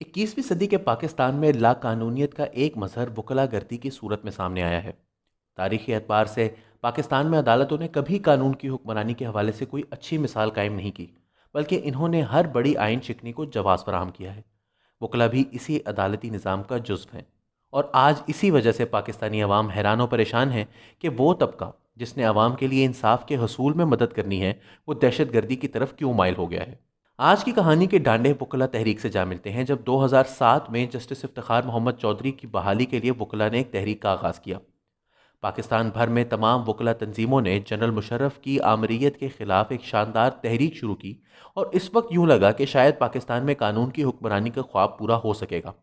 21वीं सदी के पाकिस्तान में लाकानूनियत का एक मजहर वकला गर्दी की सूरत में सामने आया है। तारीखी एतबार से पाकिस्तान में अदालतों ने कभी कानून की हुक्मरानी के हवाले से कोई अच्छी मिसाल कायम नहीं की, बल्कि इन्होंने हर बड़ी आइन शिकनी को जवाब फराहम किया है। वकला भी इसी अदालती निज़ाम का जुज़्व हैं, और आज इसी वजह से पाकिस्तानी अवाम हैरान और परेशान है कि वो तबका जिसने अवाम के लिए इंसाफ के हसूल में मदद करनी है, वो दहशत गर्दी की तरफ क्यों माइल हो गया है। आज की कहानी के डांडे वकला तहरीक से जा मिलते हैं, जब 2007 में जस्टिस इफ्तिखार मोहम्मद चौधरी की बहाली के लिए वकला ने एक तहरीक का आगाज़ किया। पाकिस्तान भर में तमाम वकला तंजीमों ने जनरल मुशर्रफ की आमरीत के खिलाफ एक शानदार तहरीक शुरू की, और इस वक्त यूं लगा कि शायद पाकिस्तान में कानून की हुक्मरानी का ख्वाब पूरा हो सकेगा।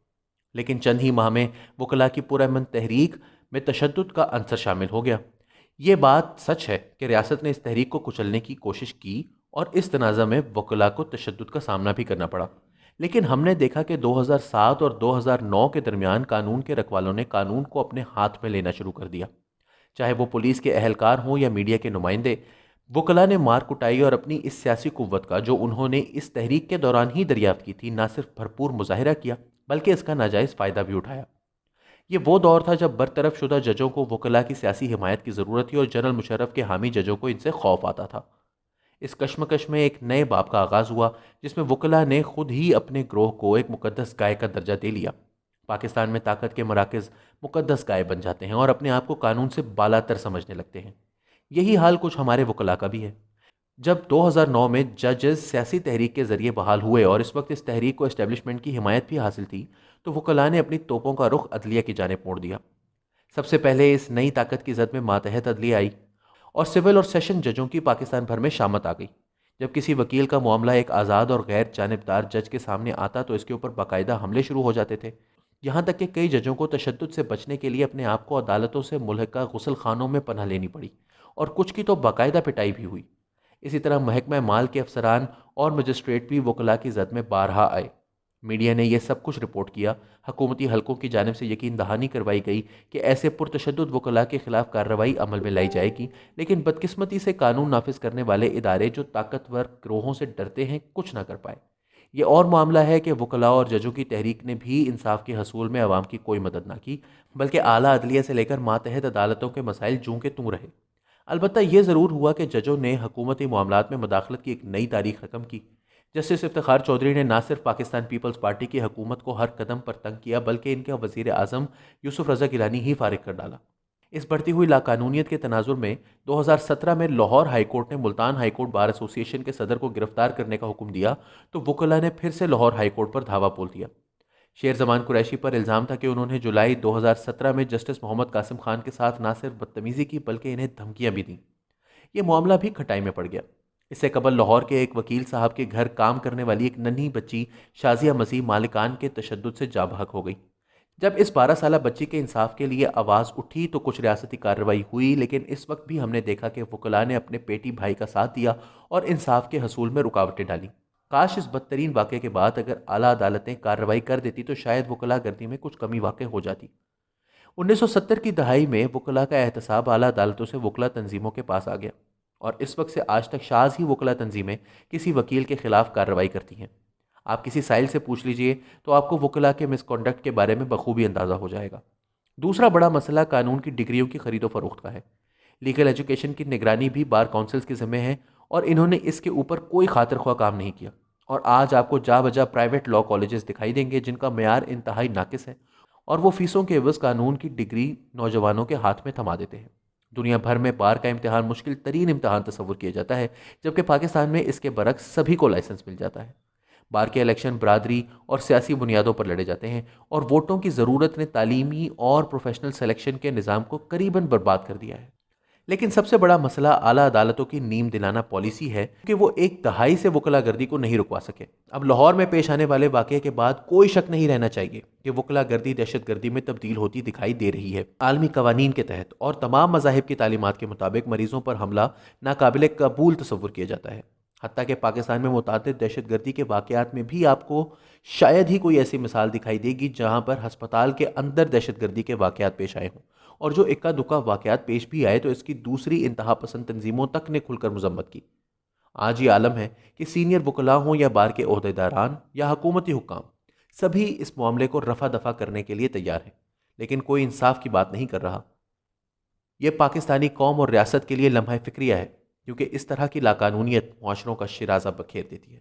लेकिन चंद ही माह में वकला की पुरअमन तहरीक में तशद्दुद का अंसर शामिल हो गया। ये बात सच है कि रियासत ने इस तहरीक को कुचलने की कोशिश की, और इस तनाज़ा में वकला को तशद्दुद का सामना भी करना पड़ा। लेकिन हमने देखा कि 2007 और 2009 के दरमियान कानून के रखवालों ने कानून को अपने हाथ में लेना शुरू कर दिया। चाहे वो पुलिस के अहलकार हों या मीडिया के नुमाइंदे, वकला ने मार कुटाई और अपनी इस सियासी कुव्वत का, जो उन्होंने इस तहरीक के दौरान ही दरियाफ्त की थी, ना सिर्फ भरपूर मुजाहिरा किया बल्कि इसका नाजायज़ फ़ायदा भी उठाया। ये वो दौर था जब बरतरफ शुदा जजों को वकला की सियासी हिमायत की ज़रूरत थी, और जनरल मुशर्रफ के हामी जजों को इनसे खौफ आता था। इस कश्मकश में एक नए बाब का आगाज़ हुआ, जिसमें वकला ने खुद ही अपने ग्रोह को एक मुकद्दस गाय का दर्जा दे लिया। पाकिस्तान में ताकत के मराकज़ मुकद्दस गाय बन जाते हैं और अपने आप को कानून से बालातर समझने लगते हैं। यही हाल कुछ हमारे वकला का भी है। जब 2009 में जजेस सियासी तहरीक के ज़रिए बहाल हुए और इस वक्त इस तहरीक को एस्टेब्लिशमेंट की हिमायत भी हासिल थी, तो वकला ने अपनी तोपों का रुख अदलिया की जानिब मोड़ दिया। सबसे पहले इस नई ताकत की जद में मातहत अदलिया आई, और सिविल और सेशन जजों की पाकिस्तान भर में शामत आ गई। जब किसी वकील का मामला एक आज़ाद और गैर जानिबदार जज के सामने आता तो इसके ऊपर बाकायदा हमले शुरू हो जाते थे। यहाँ तक कि कई जजों को तशद्दुद से बचने के लिए अपने आप को अदालतों से मुल्हका गुसल खानों में पनाह लेनी पड़ी, और कुछ की तो बाकायदा पिटाई भी हुई। इसी तरह महकमा माल के अफसरान और मजिस्ट्रेट भी वकला की जद में बारहा आए। मीडिया ने यह सब कुछ रिपोर्ट किया। हुकूमती हलकों की जानिब से यकीन दहानी करवाई गई कि ऐसे पुरतशद्दुद वकला के खिलाफ कार्रवाई अमल में लाई जाएगी, लेकिन बदकिस्मती से कानून नाफिज करने वाले इदारे जो ताकतवर ग्रोहों से डरते हैं, कुछ ना कर पाए। ये और मामला है कि वकला और जजों की तहरीक ने भी इंसाफ के हसूल में आवाम की कोई मदद ना की, बल्कि आला अदलिया से लेकर मातहत अदालतों के मसाइल जूं के तूं रहे। अलबत्ता यह ज़रूर हुआ कि जजों ने हुकूमती मामलात में मुदाखलत की एक नई तारीख रकम की। जस्टिस इफ्तिखार चौधरी ने ना सिर्फ पाकिस्तान पीपल्स पार्टी की हुकूमत को हर कदम पर तंग किया, बल्कि इनके वज़ीर आज़म यूसुफ रज़ा गिलानी ही फारिग कर डाला। इस बढ़ती हुई लाकानूनियत के तनाजुर में 2017 में लाहौर हाईकोर्ट ने मुल्तान हाईकोर्ट बार एसोसिएशन के सदर को गिरफ्तार करने का हुक्म दिया, तो वकला ने फिर से लाहौर हाईकोर्ट पर धावा बोल दिया। शेर जमान कुरैशी पर इल्ज़ाम था कि उन्होंने जुलाई 2017 में जस्टिस मोहम्मद कासिम खान के साथ ना सिर्फ बदतमीज़ी की बल्कि इन्हें धमकियां भी दी। ये मामला भी खटाई में पड़ गया। इससे कबल लाहौर के एक वकील साहब के घर काम करने वाली एक नन्ही बच्ची शाजिया मसीह मालिकान के तशद्दुद से जा बहक हो गई। जब इस 12 साला बच्ची के इंसाफ के लिए आवाज़ उठी तो कुछ रियासती कार्रवाई हुई, लेकिन इस वक्त भी हमने देखा कि वकला ने अपने पेटी भाई का साथ दिया और इंसाफ के हसूल में रुकावटें डाली। काश इस बदतरीन वाक़े के बाद अगर आला अदालतें कार्रवाई कर देती तो शायद वकला गर्दी में कुछ कमी वाक़ हो जाती। 1970 की दहाई में वकला का एहतसाब आला अदालतों से वकला तंजीमों के पास आ गया, और इस वक्त से आज तक शाज़ ही वकला तंजीमें किसी वकील के खिलाफ कार्रवाई करती हैं। आप किसी साइल से पूछ लीजिए तो आपको वकला के मिसकॉन्डक्ट के बारे में बखूबी अंदाज़ा हो जाएगा। दूसरा बड़ा मसला कानून की डिग्रियों की खरीदो फरोख्त का है। लीगल एजुकेशन की निगरानी भी बार काउंसिल्स के ज़िम्मे है, और इन्होंने इसके ऊपर कोई खातिर ख्वाह काम नहीं किया। और आज आपको जा बजा प्राइवेट लॉ कॉलेजेस दिखाई देंगे जिनका मेयार इंतहाई नाकिस है, और वो फीसों के एवज़ कानून की डिग्री नौजवानों के हाथ में थमा देते हैं। दुनिया भर में बार का इम्तिहान मुश्किल तरीन इम्तिहान तस्वुर किया जाता है, जबकि पाकिस्तान में इसके बरक्स सभी को लाइसेंस मिल जाता है। बार के इलेक्शन बरादरी और सियासी बुनियादों पर लड़े जाते हैं, और वोटों की ज़रूरत ने तालीमी और प्रोफेशनल सिलेक्शन के निज़ाम को करीबन बर्बाद कर दिया है। लेकिन सबसे बड़ा मसला आला अदालतों की नीम दिलाना पॉलिसी है कि वो एक दहाई से वकला गर्दी को नहीं रुकवा सके। अब लाहौर में पेश आने वाले वाक़े के बाद कोई शक नहीं रहना चाहिए कि वकला गर्दी दहशत गर्दी में तब्दील होती दिखाई दे रही है। आलमी कवानीन के तहत और तमाम मज़ाहिब की तालीमात के मुताबिक मरीज़ों पर हमला नाकाबिल कबूल तस्वुर किया जाता है। हत्ता कि पाकिस्तान में मुतादिद दहशत गर्दी के वाक़यात में भी आपको शायद ही कोई ऐसी मिसाल दिखाई देगी जहाँ पर हस्पताल के अंदर दहशत गर्दी के वाक़यात पेश आए हों, और जो इक्का दुक्का वाक़यात पेश भी आए तो इसकी दूसरी इंतहा पसंद तंजीमों तक ने खुलकर मजम्मत की। आज ये आलम है कि सीनियर वकला हों या बार के ओहदेदारान या हुकूमती हुक्काम, سبھی اس معاملے کو رفع دفع کرنے کے لیے تیار ہیں، لیکن کوئی انصاف کی بات نہیں کر رہا۔ یہ پاکستانی قوم اور ریاست کے لیے لمحہ فکریہ ہے، کیونکہ اس طرح کی لاقانونیت معاشروں کا شرازہ بکھیر دیتی ہے۔